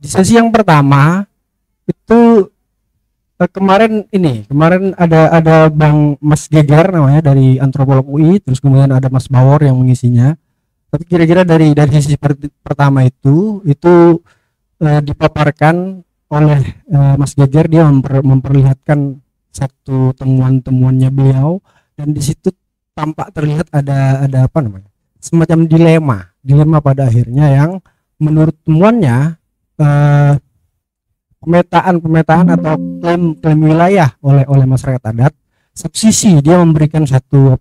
Di sesi yang pertama itu kemarin ada Bang Mas Geger namanya dari antropolog UI, terus kemudian ada Mas Bawor yang mengisinya. Tapi kira-kira dari sesi pertama itu dipaparkan oleh Mas Geger. Dia memperlihatkan satu temuan-temuannya beliau, dan di situ tampak terlihat ada apa namanya, semacam dilema pada akhirnya, yang menurut temuannya pemetaan atau klaim wilayah oleh masyarakat adat. Satu sisi dia memberikan satu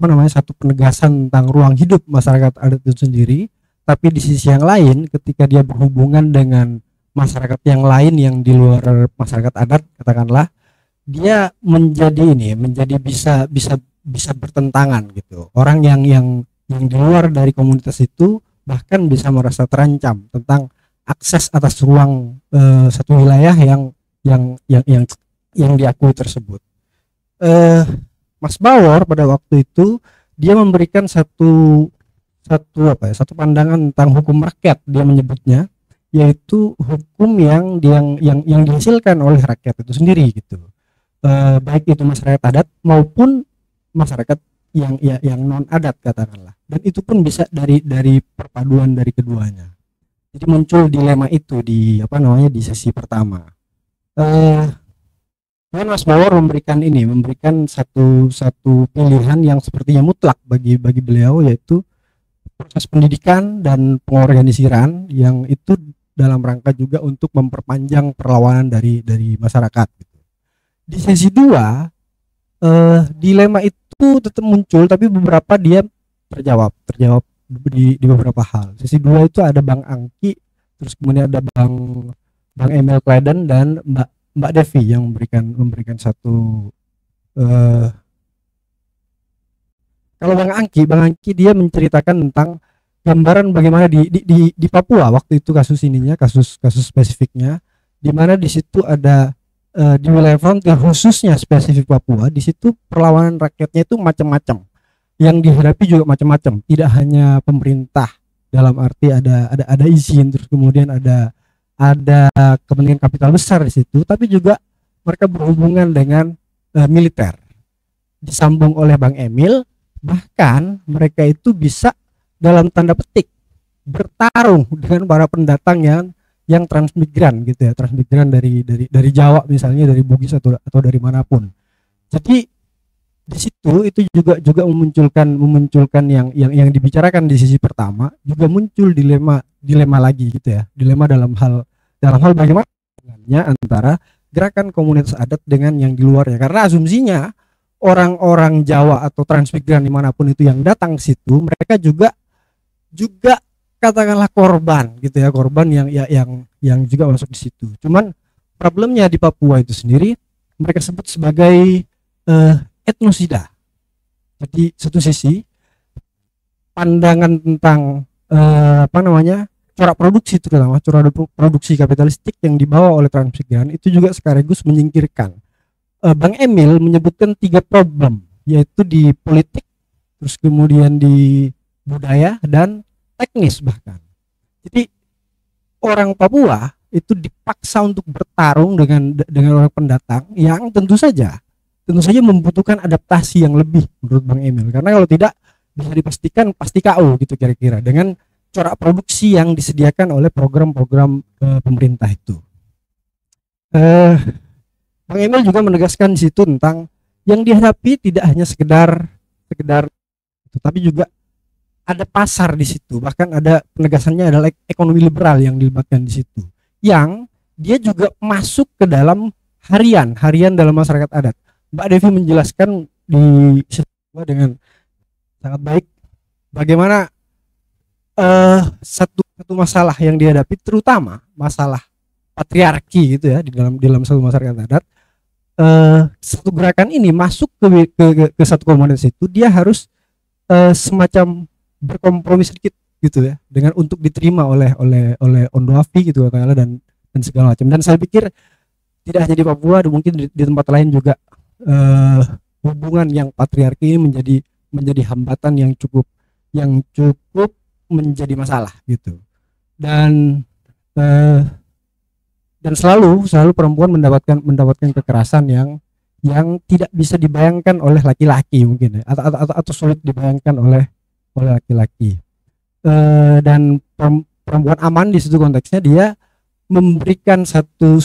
penegasan tentang ruang hidup masyarakat adat itu sendiri, tapi di sisi yang lain ketika dia berhubungan dengan masyarakat yang lain yang di luar masyarakat adat, katakanlah, dia menjadi bisa bertentangan gitu. Orang yang di luar dari komunitas itu bahkan bisa merasa terancam tentang akses atas ruang satu wilayah yang diakui tersebut. Mas Bawor pada waktu itu dia memberikan satu pandangan tentang hukum rakyat, dia menyebutnya, yaitu hukum yang dihasilkan oleh rakyat itu sendiri gitu. Baik itu masyarakat adat maupun masyarakat yang non adat, katakanlah. Dan itu pun bisa dari perpaduan dari keduanya. Jadi muncul dilema itu di sesi pertama. Mas Bawor memberikan satu pilihan yang sepertinya mutlak bagi beliau, yaitu proses pendidikan dan pengorganisiran yang itu dalam rangka juga untuk memperpanjang perlawanan dari masyarakat. Di sesi 2 dilema itu tetap muncul, tapi beberapa dia terjawab di beberapa hal. Sesi 2 itu ada Bang Angki, terus kemudian ada Bang Emil Kleden dan Mbak Devi yang memberikan satu kalau Bang Angki dia menceritakan tentang gambaran bagaimana di Papua waktu itu kasus spesifiknya, di mana di situ ada di wilayah frontier khususnya spesifik Papua, di situ perlawanan rakyatnya itu macam-macam, yang dihadapi juga macam-macam, tidak hanya pemerintah dalam arti ada izin, terus kemudian ada kepentingan kapital besar di situ, tapi juga mereka berhubungan dengan militer. Disambung oleh Bang Emil, bahkan mereka itu bisa dalam tanda petik bertarung dengan para pendatang yang transmigran gitu ya, transmigran dari Jawa misalnya, dari Bugis atau dari manapun. Jadi di situ itu juga memunculkan yang dibicarakan di sisi pertama, juga muncul dilema lagi gitu ya, dilema dalam hal bagaimana antara gerakan komunitas adat dengan yang di luarnya, karena asumsinya orang-orang Jawa atau transmigran dimanapun itu yang datang ke situ, mereka juga katakanlah korban gitu ya, korban yang juga masuk di situ. Cuman problemnya di Papua itu sendiri mereka sebut sebagai etnosida. Jadi satu sisi pandangan tentang corak produksi, terutama corak produksi kapitalistik yang dibawa oleh transmigran itu juga sekaligus menyingkirkan. Bang Emil menyebutkan 3 problem, yaitu di politik, terus kemudian di budaya dan teknis bahkan. Jadi orang Papua itu dipaksa untuk bertarung dengan orang pendatang yang tentu saja membutuhkan adaptasi yang lebih menurut Bang Emil, karena kalau tidak bisa dipastikan pasti KO gitu kira-kira dengan corak produksi yang disediakan oleh program-program pemerintah itu. Bang Emil juga menegaskan di situ tentang yang dihadapi tidak hanya sekedar tapi juga ada pasar di situ, bahkan ada penegasannya adalah ekonomi liberal yang dilibatkan di situ, yang dia juga masuk ke dalam harian dalam masyarakat adat. Mbak Devi menjelaskan di dengan sangat baik bagaimana satu masalah yang dihadapi, terutama masalah patriarki gitu ya, di dalam satu masyarakat adat. Satu gerakan ini masuk ke satu komunitas itu, dia harus semacam berkompromi sedikit gitu ya, dengan untuk diterima oleh Ondoafi gitu katakanlah, dan segala macam. Dan saya pikir tidak hanya di Papua, mungkin di tempat lain juga hubungan yang patriarki ini menjadi hambatan yang cukup menjadi masalah gitu. Dan dan selalu perempuan mendapatkan kekerasan yang tidak bisa dibayangkan oleh laki-laki mungkin ya, atau sulit dibayangkan oleh laki-laki. Dan perempuan aman di situ konteksnya dia memberikan satu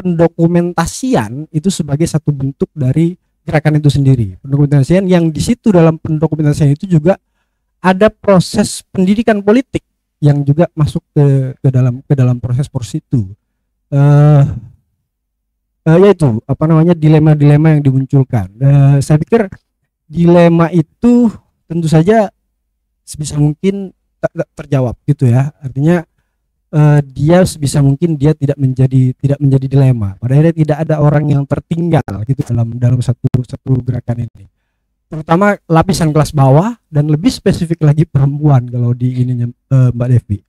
pendokumentasian itu sebagai satu bentuk dari gerakan itu sendiri. Pendokumentasian yang di situ, dalam pendokumentasian itu juga ada proses pendidikan politik yang juga masuk ke dalam proses itu. Yaitu dilema-dilema yang dimunculkan. Saya pikir dilema itu tentu saja sebisa mungkin tak terjawab gitu ya. Artinya dia sebisa mungkin dia tidak menjadi dilema. Pada akhirnya tidak ada orang yang tertinggal gitu dalam satu gerakan ini. Terutama lapisan kelas bawah dan lebih spesifik lagi perempuan kalau di ininya Mbak Devi.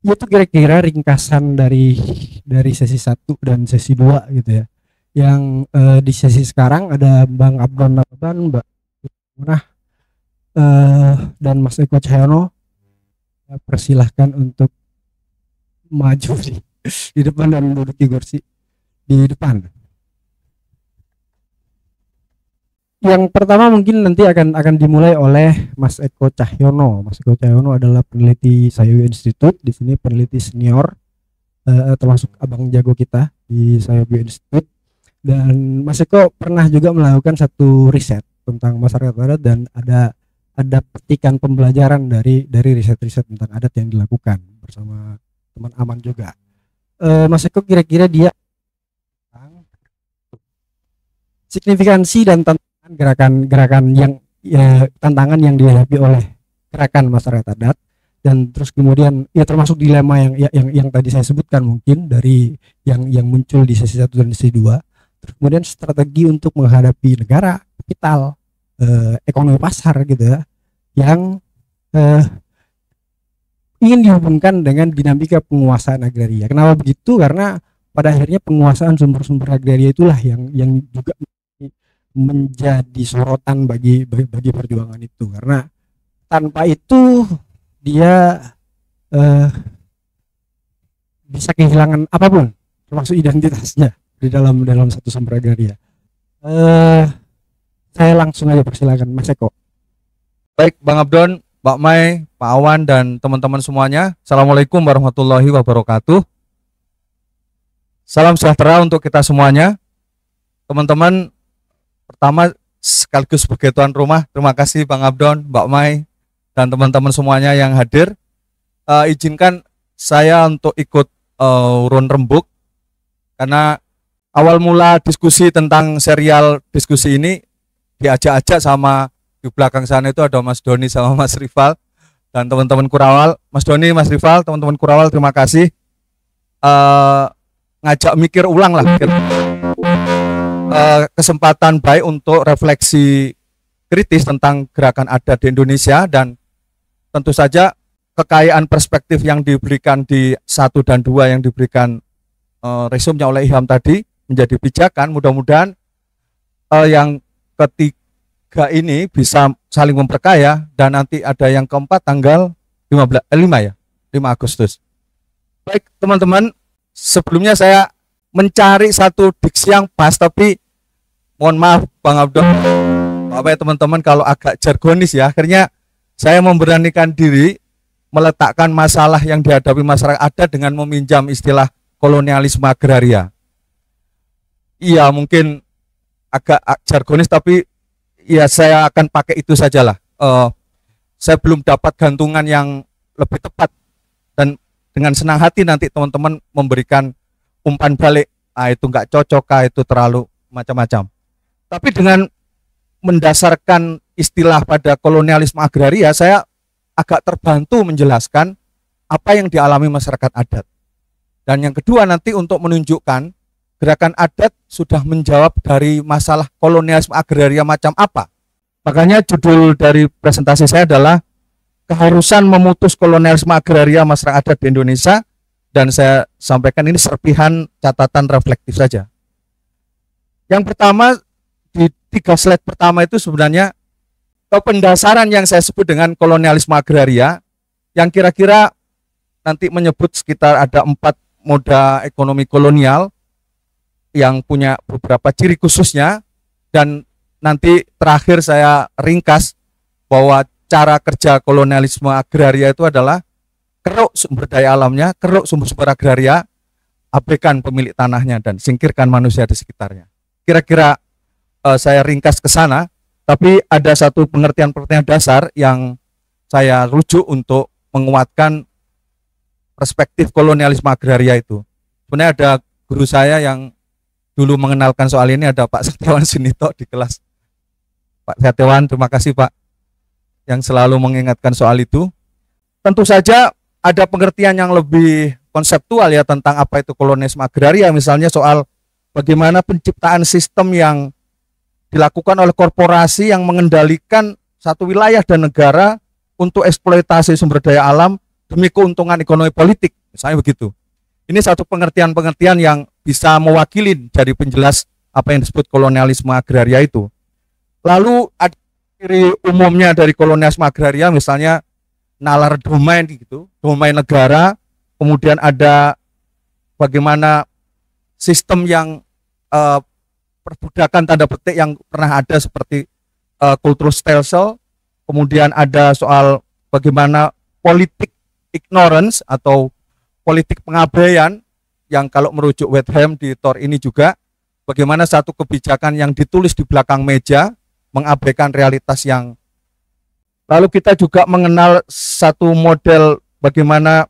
Itu kira-kira ringkasan dari sesi 1 dan sesi 2 gitu ya. Yang di sesi sekarang ada Bang Abdon Naban, Mbak Munah, dan Mas Eko Cahyono. Persilahkan untuk maju di depan dan duduk di kursi di depan. Yang pertama mungkin nanti akan dimulai oleh Mas Eko Cahyono. Mas Eko Cahyono adalah peneliti Sayuwi Institute, di sini peneliti senior, termasuk abang jago kita di Sayuwi Institute. Dan Mas Eko pernah juga melakukan satu riset tentang masyarakat adat, dan ada petikan pembelajaran dari riset-riset tentang adat yang dilakukan bersama teman aman juga. Mas Eko kira-kira dia signifikansi dan gerakan yang tantangan yang dihadapi oleh gerakan masyarakat adat, dan terus kemudian ya termasuk dilema yang tadi saya sebutkan mungkin dari yang muncul di sesi 1 dan sesi 2. Terus kemudian strategi untuk menghadapi negara, kapital, ekonomi pasar gitu ya, yang ingin dihubungkan dengan dinamika penguasaan agraria. Kenapa begitu? Karena pada akhirnya penguasaan sumber-sumber agraria itulah yang juga menjadi sorotan bagi perjuangan itu, karena tanpa itu dia bisa kehilangan apapun termasuk identitasnya di dalam satu sumber agraria. Saya langsung aja persilakan Mas Eko. Baik, Bang Abdon, Mbak Mai, Pak Awan, dan teman-teman semuanya. Assalamualaikum warahmatullahi wabarakatuh. Salam sejahtera untuk kita semuanya. Teman-teman, pertama sekaligus sebagai tuan rumah, terima kasih Bang Abdon, Mbak Mai, dan teman-teman semuanya yang hadir. Izinkan saya untuk ikut urun rembuk, karena awal mula diskusi tentang serial diskusi ini diajak-ajak sama di belakang sana itu ada Mas Doni sama Mas Rival dan teman-teman Kurawal. Mas Doni, Mas Rival, teman-teman Kurawal, terima kasih ngajak mikir ulang lah. Kesempatan baik untuk refleksi kritis tentang gerakan adat di Indonesia, dan tentu saja kekayaan perspektif yang diberikan di 1 dan 2 yang diberikan resumnya oleh Ilham tadi menjadi pijakan. Mudah-mudahan yang ketiga ini bisa saling memperkaya, dan nanti ada yang keempat tanggal 5 Agustus. Baik teman-teman, sebelumnya saya mencari satu diksi yang pas, tapi mohon maaf Bang Abdul, apa ya teman-teman kalau agak jargonis ya. Akhirnya saya memberanikan diri meletakkan masalah yang dihadapi masyarakat adat dengan meminjam istilah kolonialisme agraria. Iya mungkin agak jargonis, tapi ya saya akan pakai itu sajalah. Saya belum dapat gantungan yang lebih tepat, dan dengan senang hati nanti teman-teman memberikan umpan balik, itu nggak cocok, itu terlalu macam-macam. Tapi dengan mendasarkan istilah pada kolonialisme agraria, saya agak terbantu menjelaskan apa yang dialami masyarakat adat. Dan yang kedua nanti untuk menunjukkan gerakan adat sudah menjawab dari masalah kolonialisme agraria macam apa. Makanya judul dari presentasi saya adalah keharusan memutus kolonialisme agraria masyarakat adat di Indonesia. Dan saya sampaikan ini serpihan catatan reflektif saja. Yang pertama, di 3 slide pertama itu sebenarnya pendasaran yang saya sebut dengan kolonialisme agraria, yang kira-kira nanti menyebut sekitar ada 4 moda ekonomi kolonial yang punya beberapa ciri khususnya, dan nanti terakhir saya ringkas bahwa cara kerja kolonialisme agraria itu adalah keruk sumber daya alamnya, keruk sumber-sumber agraria, abaikan pemilik tanahnya, dan singkirkan manusia di sekitarnya. Kira-kira saya ringkas ke sana, tapi ada satu pengertian-pengertian dasar yang saya rujuk untuk menguatkan perspektif kolonialisme agraria itu. Sebenarnya ada guru saya yang dulu mengenalkan soal ini, ada Pak Setiawan Sunito di kelas. Pak Setiawan, terima kasih Pak, yang selalu mengingatkan soal itu. Tentu saja ada pengertian yang lebih konseptual ya tentang apa itu kolonialisme agraria, misalnya soal bagaimana penciptaan sistem yang dilakukan oleh korporasi yang mengendalikan satu wilayah dan negara untuk eksploitasi sumber daya alam demi keuntungan ekonomi politik, misalnya begitu. Ini satu pengertian-pengertian yang bisa mewakili dari penjelas apa yang disebut kolonialisme agraria itu. Lalu ada ciri umumnya dari kolonialisme agraria, misalnya nalar domain gitu, domain negara, kemudian ada bagaimana sistem yang perbudakan tanda petik yang pernah ada seperti kultur stelsel, kemudian ada soal bagaimana politik ignorance atau politik pengabaian yang kalau merujuk Wertham di Thor ini juga, bagaimana satu kebijakan yang ditulis di belakang meja mengabaikan realitas yang. Lalu kita juga mengenal satu model bagaimana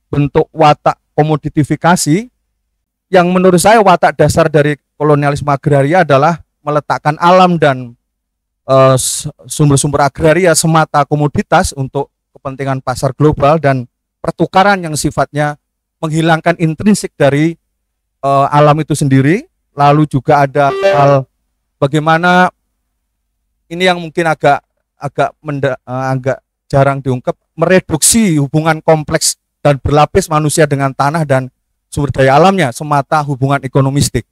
bentuk watak komoditifikasi yang menurut saya watak dasar dari kolonialisme agraria adalah meletakkan alam dan sumber-sumber agraria semata komoditas untuk kepentingan pasar global dan pertukaran yang sifatnya menghilangkan intrinsik dari alam itu sendiri. Lalu juga ada hal bagaimana ini yang mungkin agak jarang diungkap, mereduksi hubungan kompleks dan berlapis manusia dengan tanah dan sumber daya alamnya semata hubungan ekonomistik,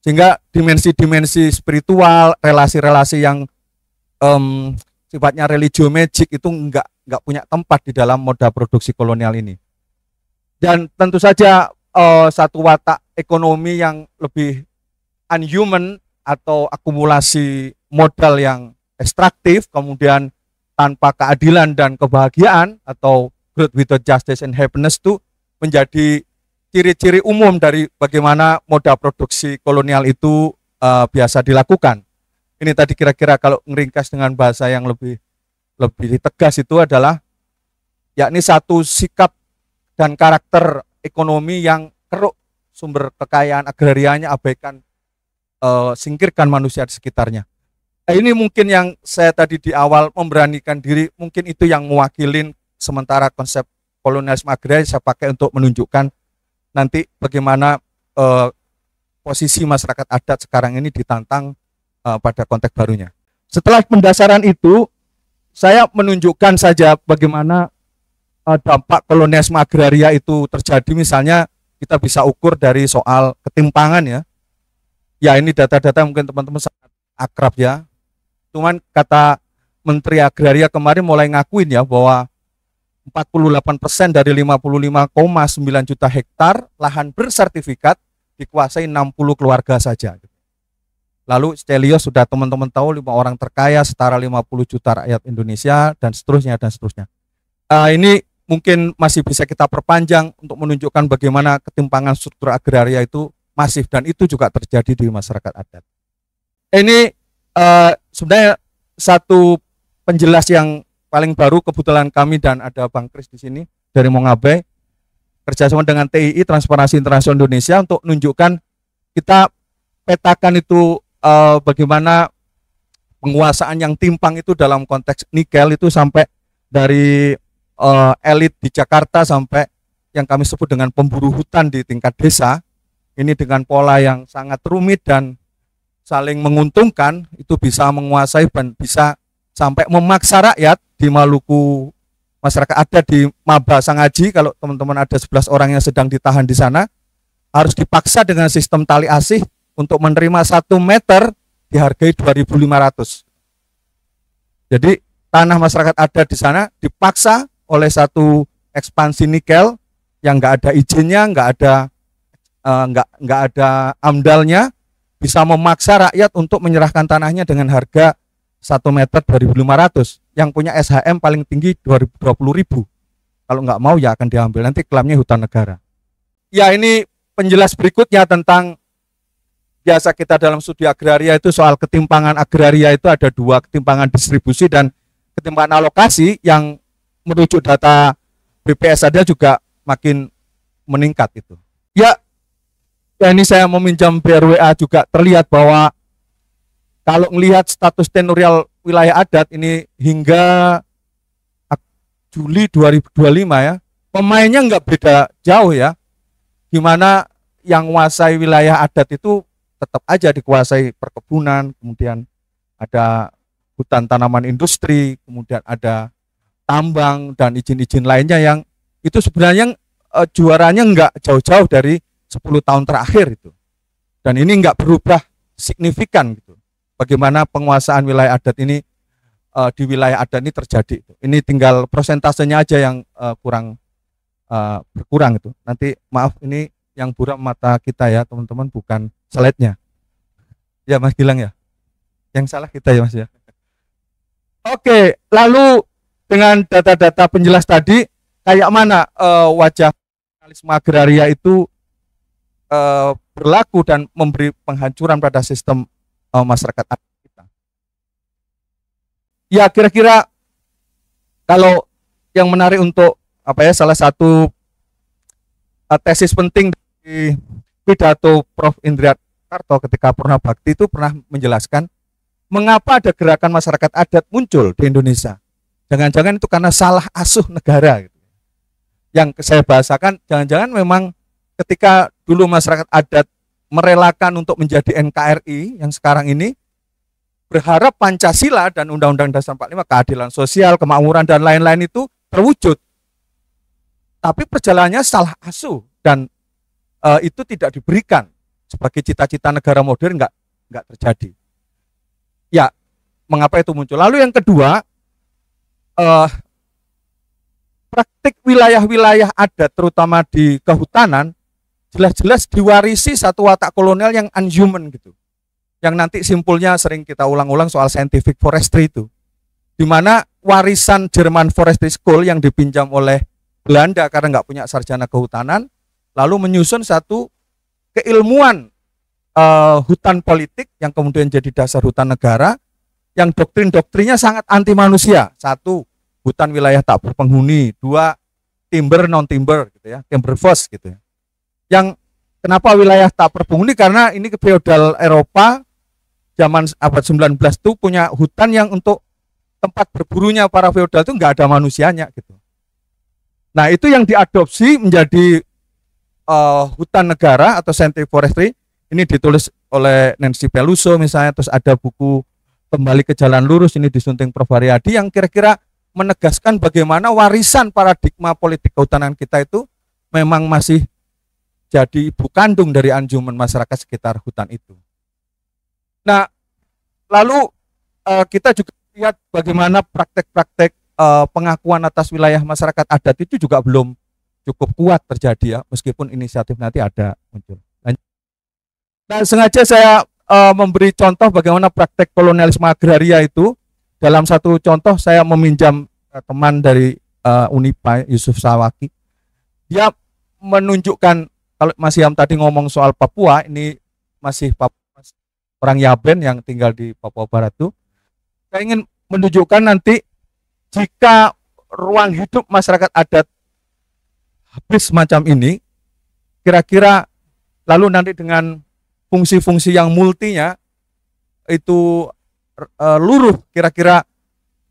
sehingga dimensi-dimensi spiritual, relasi-relasi yang sifatnya religio magic itu enggak punya tempat di dalam moda produksi kolonial ini. Dan tentu saja satu watak ekonomi yang lebih unhuman atau akumulasi modal yang ekstraktif, kemudian tanpa keadilan dan kebahagiaan atau growth without justice and happiness itu menjadi ciri-ciri umum dari bagaimana moda produksi kolonial itu biasa dilakukan. Ini tadi kira-kira kalau ngeringkas dengan bahasa yang lebih tegas itu adalah yakni satu sikap dan karakter ekonomi yang keruk sumber kekayaan agrarianya, abaikan, singkirkan manusia di sekitarnya. Ini mungkin yang saya tadi di awal memberanikan diri, mungkin itu yang mewakilin, sementara konsep kolonialisme agraria saya pakai untuk menunjukkan nanti bagaimana posisi masyarakat adat sekarang ini ditantang pada konteks barunya. Setelah pendasaran itu, saya menunjukkan saja bagaimana dampak kolonialisme agraria itu terjadi. Misalnya kita bisa ukur dari soal ketimpangan ya. Ya ini data-data mungkin teman-teman sangat akrab ya. Cuman kata Menteri Agraria kemarin mulai ngakuin ya bahwa 48% dari 55,9 juta hektar lahan bersertifikat dikuasai 60 keluarga saja. Lalu Stelios sudah teman-teman tahu 5 orang terkaya setara 50 juta rakyat Indonesia dan seterusnya dan seterusnya. Ini mungkin masih bisa kita perpanjang untuk menunjukkan bagaimana ketimpangan struktur agraria itu masif dan itu juga terjadi di masyarakat adat. Ini sebenarnya satu penjelas yang paling baru, kebetulan kami dan ada Bang Kris di sini dari Mongabe kerjasama dengan TII Transparansi Internasional Indonesia untuk menunjukkan kita petakan itu bagaimana penguasaan yang timpang itu dalam konteks nikel itu sampai dari elit di Jakarta sampai yang kami sebut dengan pemburu hutan di tingkat desa. Ini dengan pola yang sangat rumit dan saling menguntungkan itu bisa menguasai dan bisa sampai memaksa rakyat di Maluku, masyarakat adat di Maba Sangaji, kalau teman-teman ada 11 orang yang sedang ditahan di sana, harus dipaksa dengan sistem tali asih untuk menerima 1 meter dihargai 2.500. Jadi tanah masyarakat adat di sana dipaksa oleh satu ekspansi nikel yang nggak ada izinnya, nggak ada amdalnya, bisa memaksa rakyat untuk menyerahkan tanahnya dengan harga 1 meter 2.500, yang punya SHM paling tinggi 20.000. Kalau nggak mau ya akan diambil, nanti klaimnya hutan negara. Ya, ini penjelas berikutnya tentang biasa kita dalam studi agraria itu soal ketimpangan agraria itu ada dua, ketimpangan distribusi dan ketimpangan alokasi yang merujuk data BPS ada juga makin meningkat itu. Ya, ini saya meminjam BRWA juga terlihat bahwa kalau melihat status tenurial wilayah adat ini hingga Juli 2025 ya, pemainnya nggak beda jauh ya, gimana yang menguasai wilayah adat itu tetap aja dikuasai perkebunan, kemudian ada hutan tanaman industri, kemudian ada tambang dan izin-izin lainnya yang itu sebenarnya juaranya nggak jauh-jauh dari 10 tahun terakhir itu. Dan ini nggak berubah signifikan gitu. Bagaimana penguasaan wilayah adat ini di wilayah adat ini terjadi. Ini tinggal prosentasenya aja yang berkurang itu. Nanti maaf ini yang buram mata kita ya teman-teman, bukan slide-nya. Ya Mas Gilang ya. Yang salah kita ya Mas ya. Oke, lalu dengan data-data penjelas tadi, kayak mana wajah nasionalisme agraria itu berlaku dan memberi penghancuran pada sistem masyarakat adat kita. Ya kira-kira kalau yang menarik untuk salah satu tesis penting di pidato Prof. Indriat Karto ketika Purna Bakti itu pernah menjelaskan mengapa ada gerakan masyarakat adat muncul di Indonesia. Jangan-jangan itu karena salah asuh negara gitu. Yang saya bahasakan jangan-jangan memang ketika dulu masyarakat adat merelakan untuk menjadi NKRI yang sekarang ini, berharap Pancasila dan Undang-Undang Dasar 45, keadilan sosial, kemakmuran dan lain-lain itu terwujud. Tapi perjalanannya salah asuh dan itu tidak diberikan sebagai cita-cita negara modern, nggak terjadi. Ya, mengapa itu muncul? Lalu yang kedua, praktik wilayah-wilayah adat terutama di kehutanan jelas-jelas diwarisi satu watak kolonial yang unhuman gitu. Yang nanti simpulnya sering kita ulang-ulang soal scientific forestry itu. Di mana warisan German Forestry School yang dipinjam oleh Belanda karena nggak punya sarjana kehutanan, lalu menyusun satu keilmuan hutan politik yang kemudian jadi dasar hutan negara, yang doktrin-doktrinnya sangat anti manusia. Satu, hutan wilayah tak berpenghuni. Dua, timber non timber gitu ya, timber first gitu ya. Yang kenapa wilayah tak berpenghuni? Karena ini feodal Eropa zaman abad 19 itu punya hutan yang untuk tempat berburunya para feodal itu nggak ada manusianya gitu. Nah itu yang diadopsi menjadi hutan negara atau scientific forestry. Ini ditulis oleh Nancy Peluso misalnya, terus ada buku Kembali ke Jalan Lurus, ini disunting Prof. Haryadi, yang kira-kira menegaskan bagaimana warisan paradigma politik kehutanan kita itu memang masih jadi ibu kandung dari anjuman masyarakat sekitar hutan itu. Nah, lalu kita juga lihat bagaimana praktek-praktek pengakuan atas wilayah masyarakat adat itu juga belum cukup kuat terjadi ya, meskipun inisiatif nanti ada muncul. Nah, sengaja saya memberi contoh bagaimana praktek kolonialisme agraria itu. Dalam satu contoh saya meminjam teman dari Unipa, Yusuf Sawaki. Dia menunjukkan, kalau Mas Yam tadi ngomong soal Papua, ini masih orang Yaben yang tinggal di Papua Barat itu. Saya ingin menunjukkan nanti jika ruang hidup masyarakat adat habis semacam ini, kira-kira lalu nanti dengan fungsi-fungsi yang multinya itu luruh, kira-kira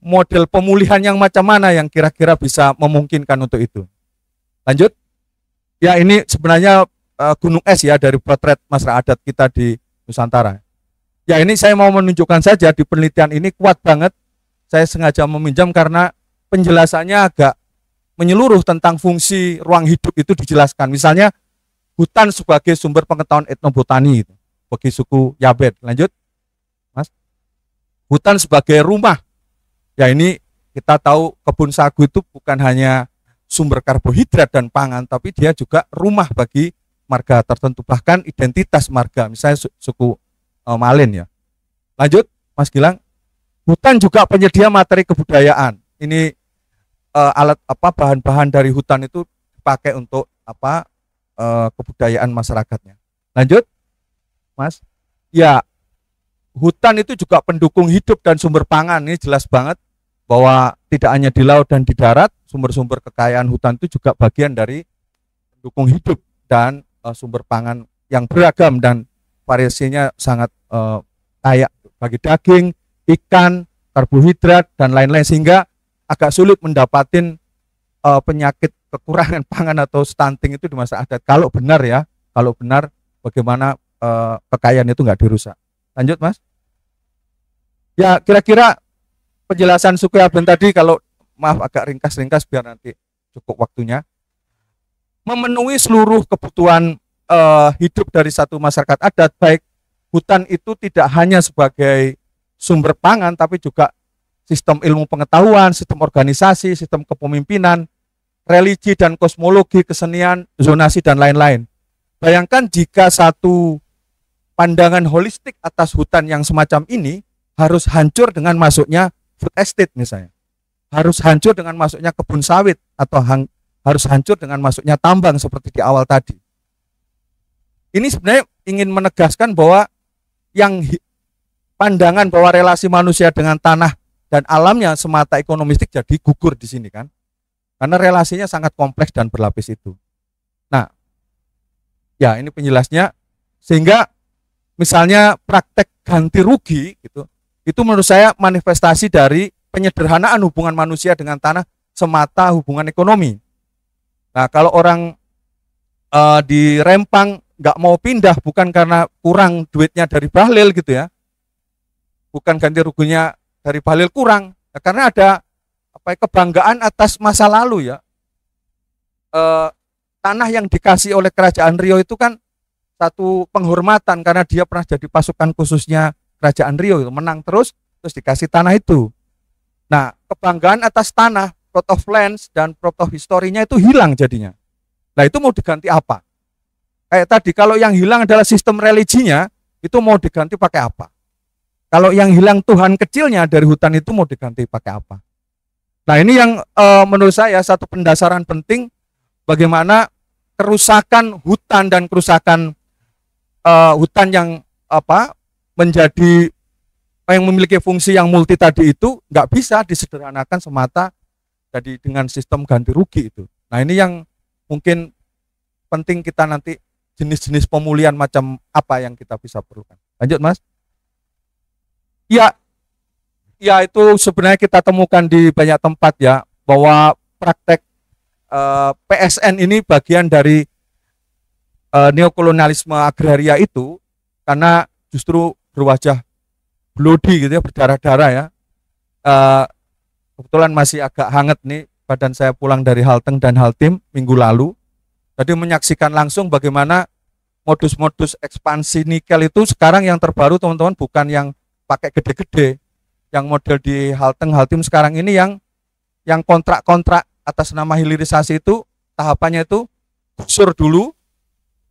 model pemulihan yang macam mana yang kira-kira bisa memungkinkan untuk itu. Lanjut. Ya ini sebenarnya gunung es ya dari potret masyarakat adat kita di Nusantara. Ya ini saya mau menunjukkan saja di penelitian ini kuat banget. Saya sengaja meminjam karena penjelasannya agak menyeluruh tentang fungsi ruang hidup itu dijelaskan. Misalnya hutan sebagai sumber pengetahuan etnobotani itu bagi suku Yabet. Lanjut, Mas. Hutan sebagai rumah. Ya ini kita tahu kebun sagu itu bukan hanya sumber karbohidrat dan pangan, tapi dia juga rumah bagi marga tertentu, bahkan identitas marga, misalnya suku Malin ya. Lanjut, Mas Gilang. Hutan juga penyedia materi kebudayaan. Ini alat bahan-bahan dari hutan itu dipakai untuk kebudayaan masyarakatnya. Lanjut, Mas. Ya, hutan itu juga pendukung hidup dan sumber pangan. Ini jelas banget bahwa tidak hanya di laut dan di darat, sumber-sumber kekayaan hutan itu juga bagian dari pendukung hidup dan sumber pangan yang beragam dan variasinya sangat kaya bagi daging, ikan, karbohidrat dan lain-lain, sehingga agak sulit mendapatkan penyakit kekurangan pangan atau stunting itu di masa adat. Kalau benar ya, kalau benar bagaimana kekayaan itu nggak dirusak. Lanjut, Mas. Ya, kira-kira penjelasan suku Aben tadi, kalau maaf agak ringkas-ringkas biar nanti cukup waktunya, memenuhi seluruh kebutuhan hidup dari satu masyarakat adat, baik hutan itu tidak hanya sebagai sumber pangan, tapi juga sistem ilmu pengetahuan, sistem organisasi, sistem kepemimpinan, religi dan kosmologi, kesenian, zonasi, dan lain-lain. Bayangkan jika satu pandangan holistik atas hutan yang semacam ini harus hancur dengan masuknya food estate misalnya, harus hancur dengan masuknya kebun sawit, atau harus hancur dengan masuknya tambang seperti di awal tadi. Ini sebenarnya ingin menegaskan bahwa yang pandangan bahwa relasi manusia dengan tanah dan alamnya semata ekonomistik jadi gugur di sini kan, karena relasinya sangat kompleks dan berlapis itu. Nah, ya ini penjelasnya, sehingga misalnya praktek ganti rugi gitu, itu menurut saya manifestasi dari penyederhanaan hubungan manusia dengan tanah semata hubungan ekonomi. Nah, kalau orang di Rempang nggak mau pindah bukan karena kurang duitnya dari Bahlil gitu ya, bukan ganti ruginya dari Bahlil kurang, ya, karena ada kebanggaan atas masa lalu ya. Tanah yang dikasih oleh Kerajaan Riau itu kan satu penghormatan karena dia pernah jadi pasukan khususnya Kerajaan Riau, itu menang terus dikasih tanah itu. Nah, kebanggaan atas tanah, plot of lands dan plot of history-nya itu hilang jadinya. Nah, itu mau diganti apa? Kayak tadi, kalau yang hilang adalah sistem religinya, itu mau diganti pakai apa? Kalau yang hilang Tuhan kecilnya dari hutan itu mau diganti pakai apa? Nah, ini yang menurut saya satu pendasaran penting bagaimana kerusakan hutan dan kerusakan hutan yang menjadi yang memiliki fungsi yang multi tadi itu nggak bisa disederhanakan semata jadi dengan sistem ganti rugi itu. Nah, ini yang mungkin penting kita nanti jenis-jenis pemulihan macam apa yang kita bisa perlukan. Lanjut, Mas. Ya, itu sebenarnya kita temukan di banyak tempat ya, bahwa praktek PSN ini bagian dari neokolonialisme agraria itu, karena justru berwajah bloody gitu ya, berdarah-darah ya. Kebetulan masih agak hangat nih, badan saya pulang dari Halteng dan Haltim minggu lalu. Tadi menyaksikan langsung bagaimana modus-modus ekspansi nikel itu sekarang yang terbaru teman-teman, bukan yang pakai gede-gede. Yang model di Halteng, Haltim sekarang ini yang kontrak-kontrak atas nama hilirisasi itu tahapannya itu gusur dulu,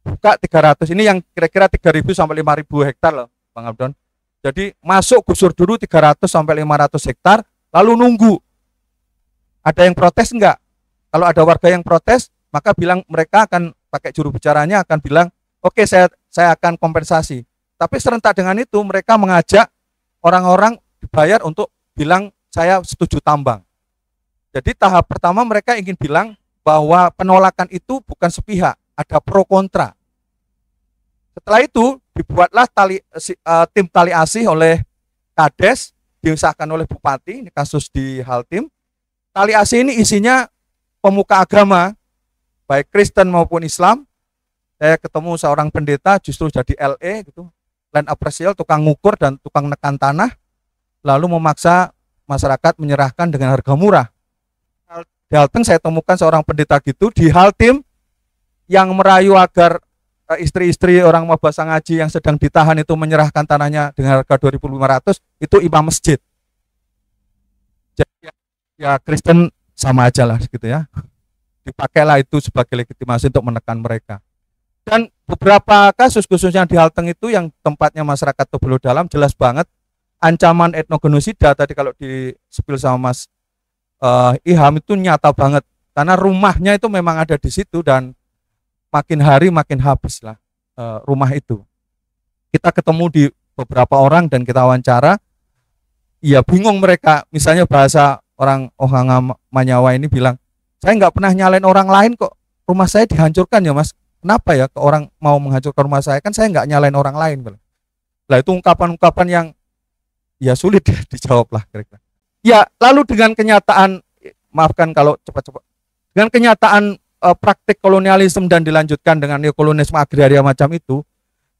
buka 300, ini yang kira-kira 3.000 sampai 5.000 hektar loh Bang Abdon. Jadi masuk gusur dulu 300 sampai 500 hektar, lalu nunggu. Ada yang protes enggak? Kalau ada warga yang protes, maka mereka akan pakai juru bicaranya akan bilang, oke, saya akan kompensasi. Tapi serentak dengan itu mereka mengajak orang-orang dibayar untuk bilang saya setuju tambang. Jadi tahap pertama mereka ingin bilang bahwa penolakan itu bukan sepihak, ada pro kontra. Setelah itu dibuatlah tim tali asih oleh Kades, diusahakan oleh Bupati, ini kasus di Haltim. Tali asih ini isinya pemuka agama, baik Kristen maupun Islam. Saya ketemu seorang pendeta justru jadi LE gitu, land appraisal, tukang ngukur dan tukang nekan tanah, lalu memaksa masyarakat menyerahkan dengan harga murah. Di Halteng saya temukan seorang pendeta gitu, di Haltim yang merayu agar istri-istri orang mabasa ngaji yang sedang ditahan itu menyerahkan tanahnya dengan harga 2.500, itu imam masjid. Jadi ya Kristen sama aja lah gitu ya. dipakailah itu sebagai legitimasi untuk menekan mereka. Dan beberapa kasus khususnya di Halteng itu yang tempatnya masyarakat Tobelo Dalam jelas banget ancaman etnogenosida tadi kalau di spill sama Mas Iham itu nyata banget karena rumahnya itu memang ada di situ dan makin hari makin habis lah rumah itu. Kita ketemu di beberapa orang dan kita wawancara, ya bingung mereka. Misalnya bahasa orang Ohanga Manyawa ini bilang, saya nggak pernah nyalain orang lain kok, rumah saya dihancurkan ya Mas. Kenapa ya ke orang mau menghancurkan rumah saya? Kan saya nggak nyalain orang lain. Lah itu ungkapan-ungkapan yang ya sulit ya dijawab lah kira-kira. Ya lalu dengan kenyataan, maafkan kalau cepat-cepat, dengan kenyataan praktik kolonialisme dan dilanjutkan dengan neokolonialisme agraria macam itu,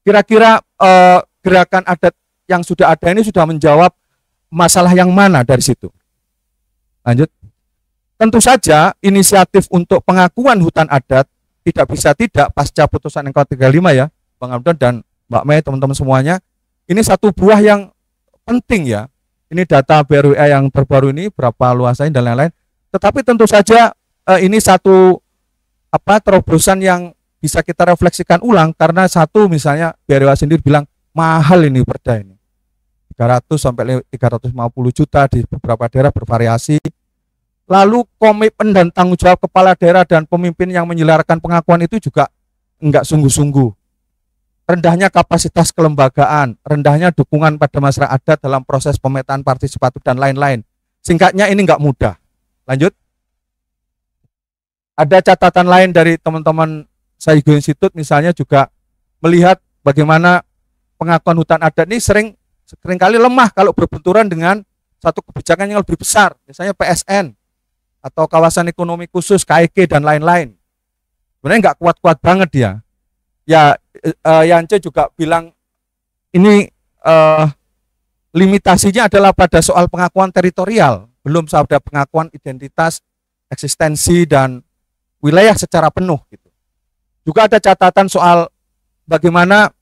kira-kira gerakan adat yang sudah ada ini sudah menjawab masalah yang mana dari situ? Lanjut. Tentu saja inisiatif untuk pengakuan hutan adat tidak bisa tidak pasca putusan MK 35 ya, Bang Abdon dan Mbak Mei, teman-teman semuanya. Ini satu buah yang penting ya. Ini data BRWA yang terbaru ini, berapa luasannya dan lain-lain. Tetapi tentu saja ini satu terobosan yang bisa kita refleksikan ulang karena satu misalnya BRWA sendiri bilang mahal ini perda ini. 300 sampai 350 juta di beberapa daerah bervariasi. Lalu komitmen dan tanggung jawab kepala daerah dan pemimpin yang menyelenggarakan pengakuan itu juga enggak sungguh-sungguh. Rendahnya kapasitas kelembagaan, rendahnya dukungan pada masyarakat adat dalam proses pemetaan partisipatif dan lain-lain. Singkatnya ini enggak mudah. Lanjut. Ada catatan lain dari teman-teman Saigo Institute misalnya juga melihat bagaimana pengakuan hutan adat ini seringkali lemah kalau berbenturan dengan satu kebijakan yang lebih besar, misalnya PSN atau kawasan ekonomi khusus KEK dan lain-lain. Sebenarnya nggak kuat-kuat banget dia. Ya Yance juga bilang ini limitasinya adalah pada soal pengakuan teritorial, belum pada pengakuan identitas, eksistensi dan wilayah secara penuh gitu. Juga ada catatan soal bagaimana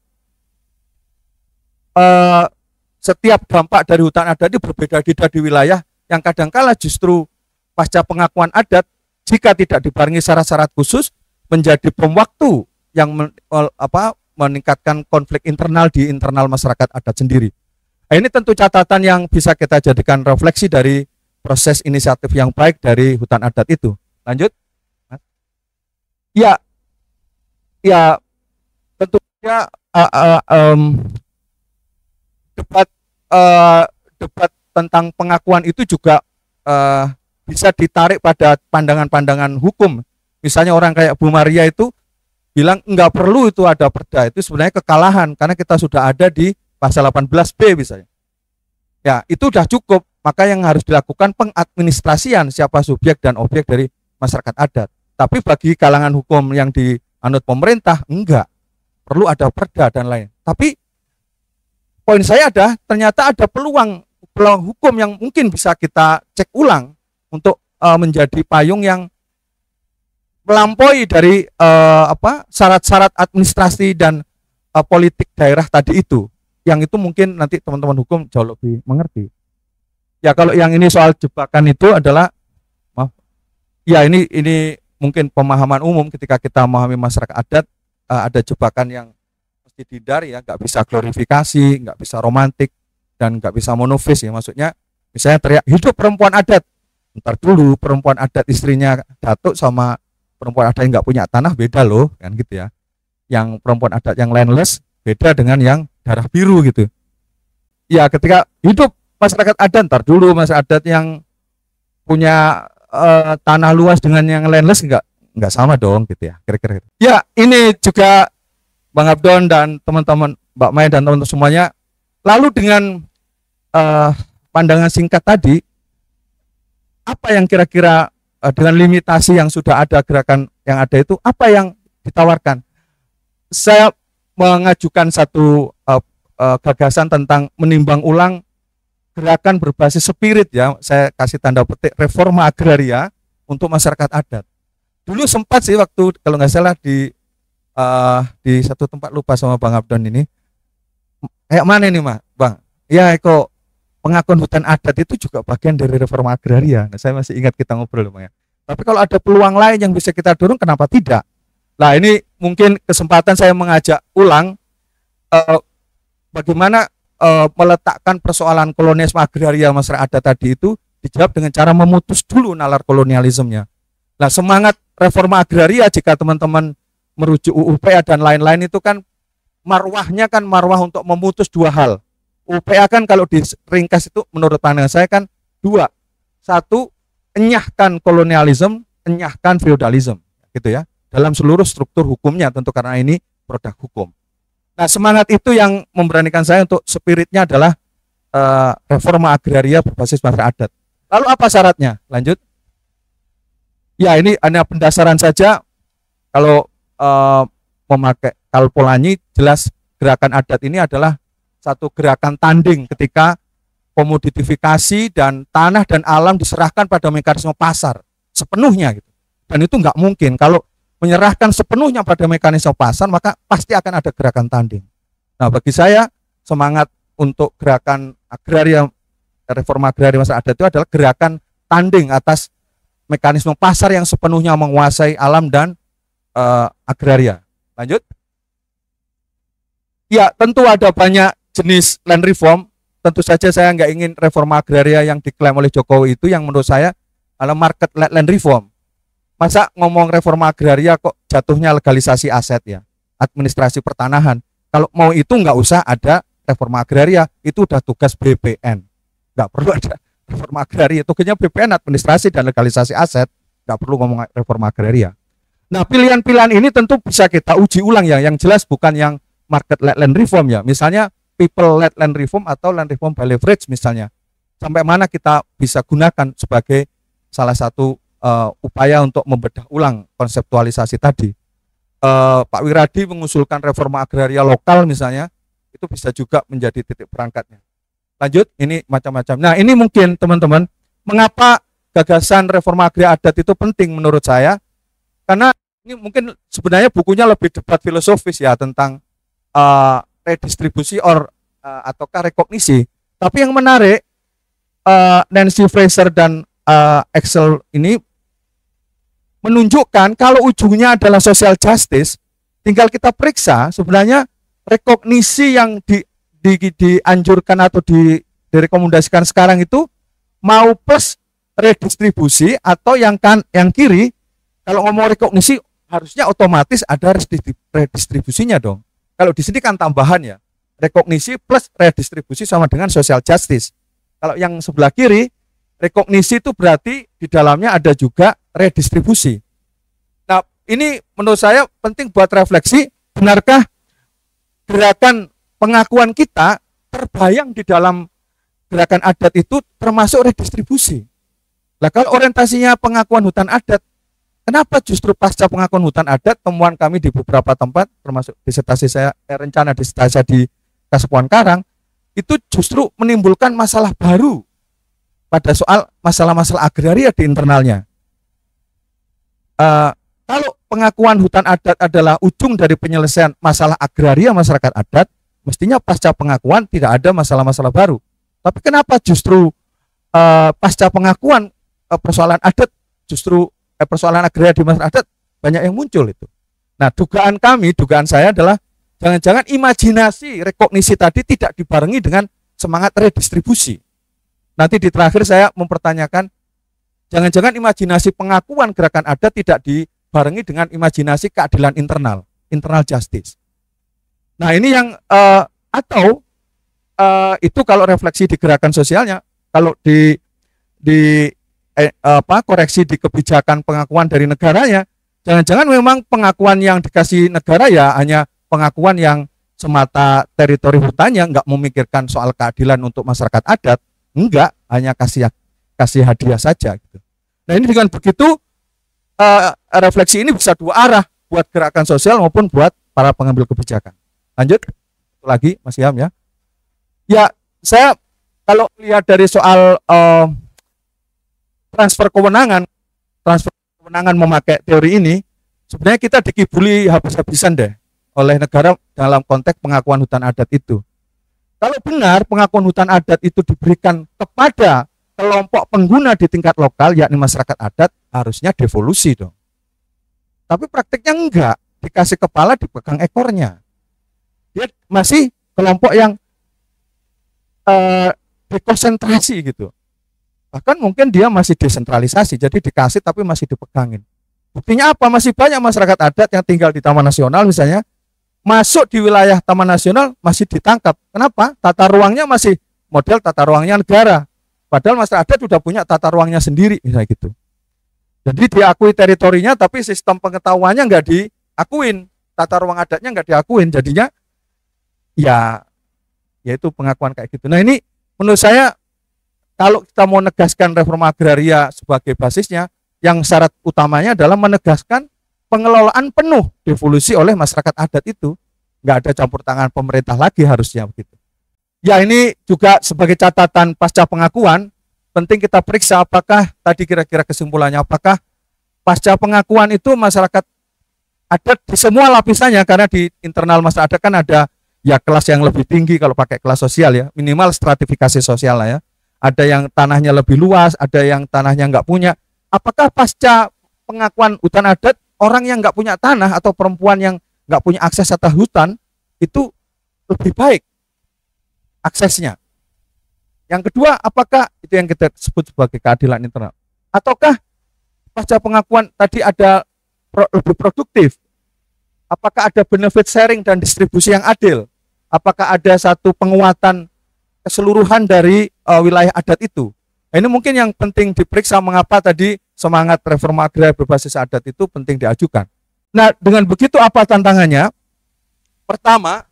setiap dampak dari hutan adat ini berbeda-beda di wilayah yang kadangkala justru pasca pengakuan adat jika tidak dibarengi syarat-syarat khusus menjadi bom waktu yang meningkatkan konflik internal di internal masyarakat adat sendiri. Nah, ini tentu catatan yang bisa kita jadikan refleksi dari proses inisiatif yang baik dari hutan adat itu. Lanjut. Ya tentunya debat tentang pengakuan itu juga bisa ditarik pada pandangan-pandangan hukum. Misalnya orang kayak Bu Maria itu bilang nggak perlu itu ada perda, itu sebenarnya kekalahan karena kita sudah ada di pasal 18B misalnya. Ya itu sudah cukup, maka yang harus dilakukan pengadministrasian siapa subjek dan objek dari masyarakat adat. Tapi bagi kalangan hukum yang dianut pemerintah enggak, perlu ada perda dan lain. Tapi poin saya ada ternyata ada peluang hukum yang mungkin bisa kita cek ulang untuk menjadi payung yang melampaui dari syarat-syarat administrasi dan politik daerah tadi itu. Yang itu mungkin nanti teman-teman hukum jauh lebih mengerti. Ya kalau yang ini soal jebakan itu adalah ya ini mungkin pemahaman umum ketika kita memahami masyarakat adat ada jebakan yang mesti dihindari ya, nggak bisa glorifikasi, nggak bisa romantik dan nggak bisa monofis ya, maksudnya misalnya teriak hidup perempuan adat. Ntar dulu perempuan adat istrinya datuk sama perempuan adat yang nggak punya tanah beda loh kan gitu ya. Yang perempuan adat yang landless beda dengan yang darah biru gitu. Ya ketika hidup masyarakat adat, ntar dulu masyarakat adat yang punya tanah luas dengan yang landless nggak sama dong gitu ya kira-kira. Ya ini juga Bang Abdon dan teman-teman Mbak Mai dan teman-teman semuanya. Lalu dengan pandangan singkat tadi, apa yang kira-kira dengan limitasi yang sudah ada gerakan yang ada itu, apa yang ditawarkan? Saya mengajukan satu gagasan tentang menimbang ulang gerakan berbasis spirit ya, saya kasih tanda petik reforma agraria untuk masyarakat adat. Dulu sempat sih waktu kalau nggak salah di satu tempat, lupa sama Bang Abdon ini, kayak mana ini Bang? Ya kok pengakuan hutan adat itu juga bagian dari reforma agraria. Nah, saya masih ingat kita ngobrol Bang ya. Tapi kalau ada peluang lain yang bisa kita dorong, kenapa tidak? Nah, ini mungkin kesempatan saya mengajak ulang bagaimana meletakkan persoalan kolonialisme agraria masyarakat adat tadi itu dijawab dengan cara memutus dulu nalar kolonialismenya. Nah, semangat reforma agraria jika teman-teman merujuk UUPA dan lain-lain itu kan marwahnya kan marwah untuk memutus dua hal. UPA kan kalau diringkas itu menurut pandangan saya kan dua. Satu, enyahkan kolonialisme, enyahkan feudalisme, gitu ya. Dalam seluruh struktur hukumnya tentu karena ini produk hukum. Nah, semangat itu yang memberanikan saya untuk spiritnya adalah reforma agraria berbasis masyarakat adat. Lalu apa syaratnya? Lanjut. Ya, ini hanya pendasaran saja. Kalau memakai Kalpolanyi, jelas gerakan adat ini adalah satu gerakan tanding ketika komoditifikasi dan tanah dan alam diserahkan pada mekanisme pasar sepenuhnya gitu. Dan itu nggak mungkin kalau menyerahkan sepenuhnya pada mekanisme pasar, maka pasti akan ada gerakan tanding. Nah, bagi saya semangat untuk gerakan agraria, reforma agraria masyarakat adat itu adalah gerakan tanding atas mekanisme pasar yang sepenuhnya menguasai alam dan agraria. Lanjut. Ya, tentu ada banyak jenis land reform. Tentu saja saya nggak ingin reforma agraria yang diklaim oleh Jokowi itu yang menurut saya adalah market land reform. Masa ngomong reforma agraria kok jatuhnya legalisasi aset ya, administrasi pertanahan. Kalau mau itu nggak usah ada reforma agraria, itu udah tugas BPN. Nggak perlu ada reforma agraria, tugasnya BPN administrasi dan legalisasi aset, nggak perlu ngomong reforma agraria. Nah, pilihan-pilihan ini tentu bisa kita uji ulang ya, yang jelas bukan yang market land reform ya, misalnya people led land reform atau land reform by leverage misalnya. Sampai mana kita bisa gunakan sebagai salah satu upaya untuk membedah ulang konseptualisasi tadi. Pak Wiradi mengusulkan reforma agraria lokal misalnya, itu bisa juga menjadi titik berangkatnya. Lanjut, ini macam-macam. Nah, ini mungkin teman-teman, mengapa gagasan reforma agraria adat itu penting menurut saya? Karena ini mungkin sebenarnya bukunya lebih debat filosofis ya tentang redistribusi ataukah rekognisi. Tapi yang menarik, Nancy Fraser dan Axel ini menunjukkan kalau ujungnya adalah social justice, tinggal kita periksa sebenarnya rekognisi yang dianjurkan atau direkomendasikan sekarang itu mau plus redistribusi atau yang kiri. Kalau ngomong rekognisi harusnya otomatis ada redistribusinya dong. Kalau di sini kan tambahan ya, rekognisi plus redistribusi sama dengan social justice. Kalau yang sebelah kiri, rekognisi itu berarti di dalamnya ada juga redistribusi. Nah, ini menurut saya penting buat refleksi, benarkah gerakan pengakuan kita terbayang di dalam gerakan adat itu termasuk redistribusi? Nah, kalau orientasinya pengakuan hutan adat, kenapa justru pasca pengakuan hutan adat, temuan kami di beberapa tempat, termasuk disertasi saya, rencana disertasi saya di Kasepuhan Karang, itu justru menimbulkan masalah baru pada soal masalah-masalah agraria di internalnya. Kalau pengakuan hutan adat adalah ujung dari penyelesaian masalah agraria masyarakat adat, mestinya pasca pengakuan tidak ada masalah-masalah baru. Tapi kenapa justru pasca pengakuan persoalan adat, justru persoalan agraria di masyarakat adat banyak yang muncul itu. Nah, dugaan saya adalah jangan-jangan imajinasi rekognisi tadi tidak dibarengi dengan semangat redistribusi. Nanti di terakhir saya mempertanyakan, jangan-jangan imajinasi pengakuan gerakan adat tidak dibarengi dengan imajinasi keadilan internal justice. Nah, ini yang itu kalau refleksi di gerakan sosialnya, kalau koreksi di kebijakan pengakuan dari negaranya, jangan-jangan memang pengakuan yang dikasih negara ya hanya pengakuan yang semata teritori hutannya, nggak memikirkan soal keadilan untuk masyarakat adat. Enggak, hanya kasih hadiah saja gitu. Nah, ini dengan begitu refleksi ini bisa dua arah, buat gerakan sosial maupun buat para pengambil kebijakan. Lanjut lagi Mas Ilham ya. Ya, saya kalau lihat dari soal transfer kewenangan memakai teori ini, sebenarnya kita dikibuli habis-habisan deh oleh negara dalam konteks pengakuan hutan adat itu. Kalau benar pengakuan hutan adat itu diberikan kepada kelompok pengguna di tingkat lokal, yakni masyarakat adat, harusnya devolusi dong. Tapi praktiknya enggak, dikasih kepala dipegang ekornya. Dia masih kelompok yang dekonsentrasi gitu. Bahkan mungkin dia masih desentralisasi, jadi dikasih tapi masih dipegangin. Buktinya apa? Masih banyak masyarakat adat yang tinggal di Taman Nasional misalnya, masuk di wilayah Taman Nasional masih ditangkap. Kenapa? Tata ruangnya masih model tata ruangnya negara. Padahal masyarakat adat sudah punya tata ruangnya sendiri, misalnya gitu. Jadi diakui teritorinya, tapi sistem pengetahuannya nggak diakuin, tata ruang adatnya nggak diakuin. Jadinya ya itu pengakuan kayak gitu. Nah ini menurut saya kalau kita mau menegaskan reforma agraria sebagai basisnya, yang syarat utamanya adalah menegaskan pengelolaan penuh devolusi oleh masyarakat adat itu. Nggak ada campur tangan pemerintah lagi harusnya begitu. Ya ini juga sebagai catatan pasca pengakuan, penting kita periksa apakah tadi kira-kira kesimpulannya, apakah pasca pengakuan itu masyarakat adat di semua lapisannya, karena di internal masyarakat adat kan ada ya kelas yang lebih tinggi kalau pakai kelas sosial ya, minimal stratifikasi sosial lah ya. Ada yang tanahnya lebih luas, ada yang tanahnya nggak punya. Apakah pasca pengakuan hutan adat orang yang nggak punya tanah atau perempuan yang nggak punya akses atas hutan itu lebih baik aksesnya? Yang kedua, apakah itu yang kita sebut sebagai keadilan internal? Ataukah pasca pengakuan tadi ada lebih produktif? Apakah ada benefit sharing dan distribusi yang adil? Apakah ada satu penguatan keseluruhan dari wilayah adat itu? Nah, ini mungkin yang penting diperiksa mengapa tadi semangat reforma agraria berbasis adat itu penting diajukan. Nah, dengan begitu apa tantangannya? Pertama,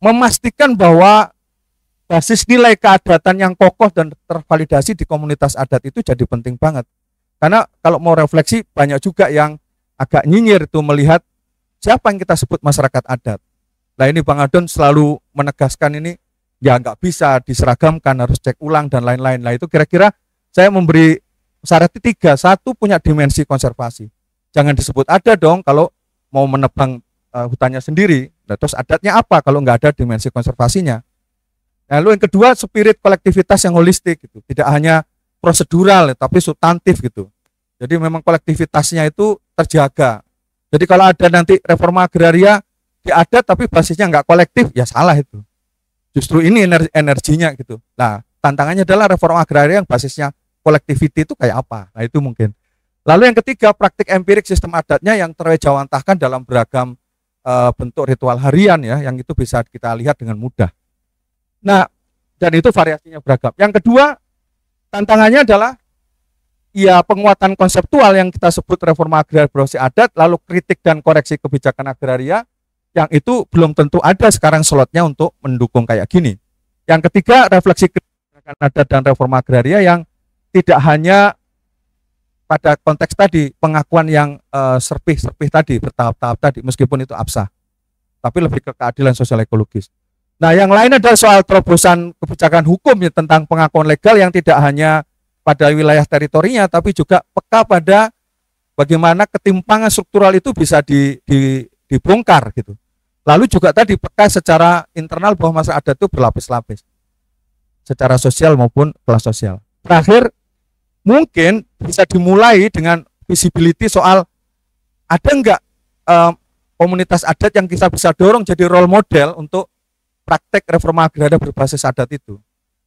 memastikan bahwa basis nilai keadatan yang kokoh dan tervalidasi di komunitas adat itu jadi penting banget. Karena kalau mau refleksi banyak juga yang agak nyinyir itu melihat siapa yang kita sebut masyarakat adat. Nah ini Bang Adon selalu menegaskan ini ya nggak bisa diseragamkan, harus cek ulang dan lain-lain. Nah itu kira-kira saya memberi syarat 3, satu punya dimensi konservasi. Jangan disebut ada dong kalau mau menebang hutannya sendiri. Nah, terus adatnya apa kalau nggak ada dimensi konservasinya? Lalu yang kedua spirit kolektivitas yang holistik gitu, tidak hanya prosedural tapi substantif gitu. Jadi memang kolektivitasnya itu terjaga. Jadi kalau ada nanti reforma agraria di adat tapi basisnya nggak kolektif, ya salah itu. Justru ini energinya gitu. Nah tantangannya adalah reforma agraria yang basisnya collectivity itu kayak apa? Nah itu mungkin. Lalu yang ketiga praktik empirik sistem adatnya yang terwejawantahkan dalam beragam bentuk ritual harian ya, yang itu bisa kita lihat dengan mudah. Nah dan itu variasinya beragam. Yang kedua tantangannya adalah ya penguatan konseptual yang kita sebut reforma agraria berbasis adat, lalu kritik dan koreksi kebijakan agraria yang itu belum tentu ada sekarang slotnya untuk mendukung kayak gini. Yang ketiga refleksi kebijakan adat dan reforma agraria yang tidak hanya pada konteks tadi pengakuan yang serpih-serpih tadi bertahap-tahap tadi meskipun itu absah, tapi lebih ke keadilan sosial ekologis. Nah yang lain adalah soal terobosan kebijakan hukum ya, tentang pengakuan legal yang tidak hanya pada wilayah teritorinya tapi juga peka pada bagaimana ketimpangan struktural itu bisa dibongkar gitu. Lalu juga tadi peka secara internal bahwa masyarakat adat itu berlapis-lapis secara sosial maupun kelas sosial. Terakhir mungkin bisa dimulai dengan visibility soal ada enggak komunitas adat yang kita bisa dorong jadi role model untuk praktek reforma agraria berbasis adat itu.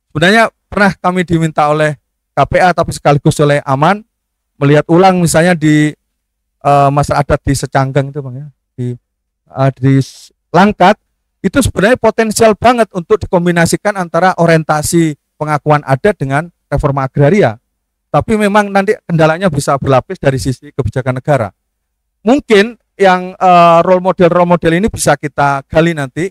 Sebenarnya pernah kami diminta oleh KPA tapi sekaligus oleh Aman melihat ulang misalnya di masyarakat adat di Secanggang itu Bang ya, di Langkat itu sebenarnya potensial banget untuk dikombinasikan antara orientasi pengakuan adat dengan reforma agraria. Tapi memang nanti kendalanya bisa berlapis dari sisi kebijakan negara. Mungkin yang role model ini bisa kita gali nanti,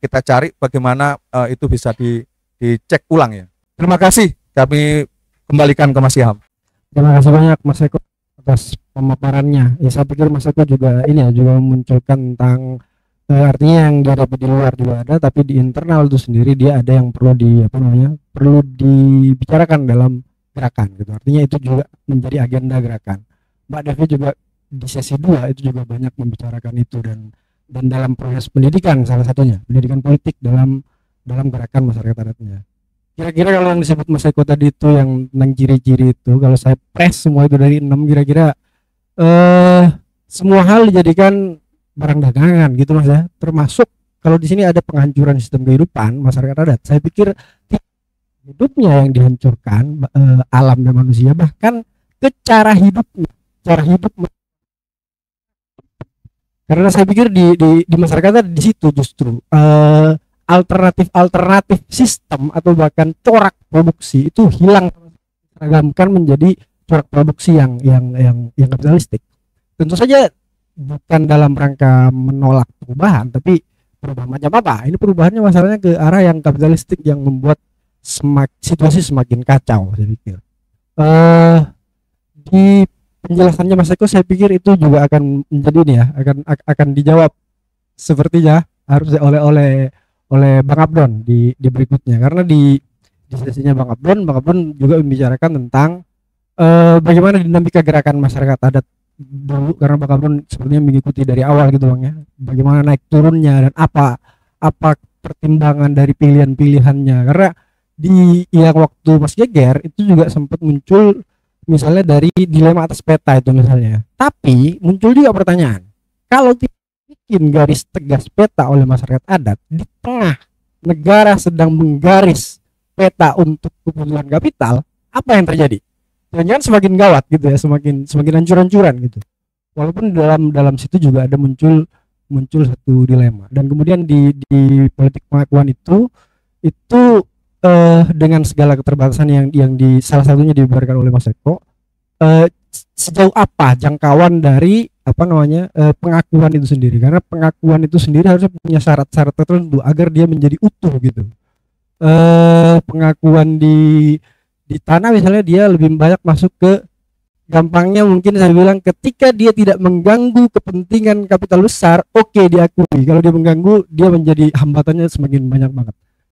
kita cari bagaimana itu bisa dicek ulang ya. Terima kasih, kami kembalikan ke Mas Ilham. Terima kasih banyak Mas Eko atas pemaparannya. Ya saya pikir Mas Eko juga ini ya juga memunculkan tentang artinya yang dari di luar juga ada, tapi di internal itu sendiri dia ada yang perlu perlu dibicarakan dalam gerakan gitu. Artinya itu juga menjadi agenda gerakan. Mbak Devi juga di sesi 2 itu juga banyak membicarakan itu dan dalam proses pendidikan salah satunya pendidikan politik dalam gerakan masyarakat adatnya. Kira-kira kalau yang disebut Mas Eko tadi itu yang tentang ciri-ciri itu, kalau saya press semua itu dari 6, kira-kira eh semua hal dijadikan barang dagangan gitu Mas ya. Termasuk kalau di sini ada penghancuran sistem kehidupan masyarakat adat. Saya pikir hidupnya yang dihancurkan, alam dan manusia, bahkan ke cara hidupnya, cara hidup. Karena saya pikir di masyarakat di situ justru alternatif sistem atau bahkan corak produksi itu hilang, seragamkan menjadi corak produksi yang kapitalistik. Tentu saja bukan dalam rangka menolak perubahan, tapi perubahan macam apa? Ini perubahannya masalahnya ke arah yang kapitalistik yang membuat situasi semakin kacau, saya pikir. Di penjelasannya Mas Eko saya pikir itu juga akan menjadi ini ya, akan dijawab sepertinya harus oleh Bang Abdon di berikutnya, karena di sesinya Bang Abdon juga membicarakan tentang bagaimana dinamika gerakan masyarakat adat dulu, karena Bang Abdon sebenarnya mengikuti dari awal gitu Bang ya, bagaimana naik turunnya dan apa pertimbangan dari pilihan-pilihannya. Karena di yang waktu Mas Geger itu juga sempat muncul misalnya dari dilema atas peta itu misalnya, tapi muncul juga pertanyaan, kalau bikin garis tegas peta oleh masyarakat adat di tengah negara sedang menggaris peta untuk kebutuhan kapital, apa yang terjadi? Jangan semakin gawat gitu ya, semakin hancur-hancuran gitu. Walaupun dalam situ juga ada muncul satu dilema. Dan kemudian di politik pengakuan itu dengan segala keterbatasan yang di salah satunya dibubarkan oleh Mas Eko, sejauh apa jangkauan dari pengakuan itu sendiri, karena pengakuan itu sendiri harusnya punya syarat-syarat tertentu agar dia menjadi utuh gitu. Pengakuan di tanah misalnya dia lebih banyak masuk ke, gampangnya mungkin saya bilang, ketika dia tidak mengganggu kepentingan kapital besar, oke, diakui. Kalau dia mengganggu, dia menjadi hambatannya semakin banyak banget.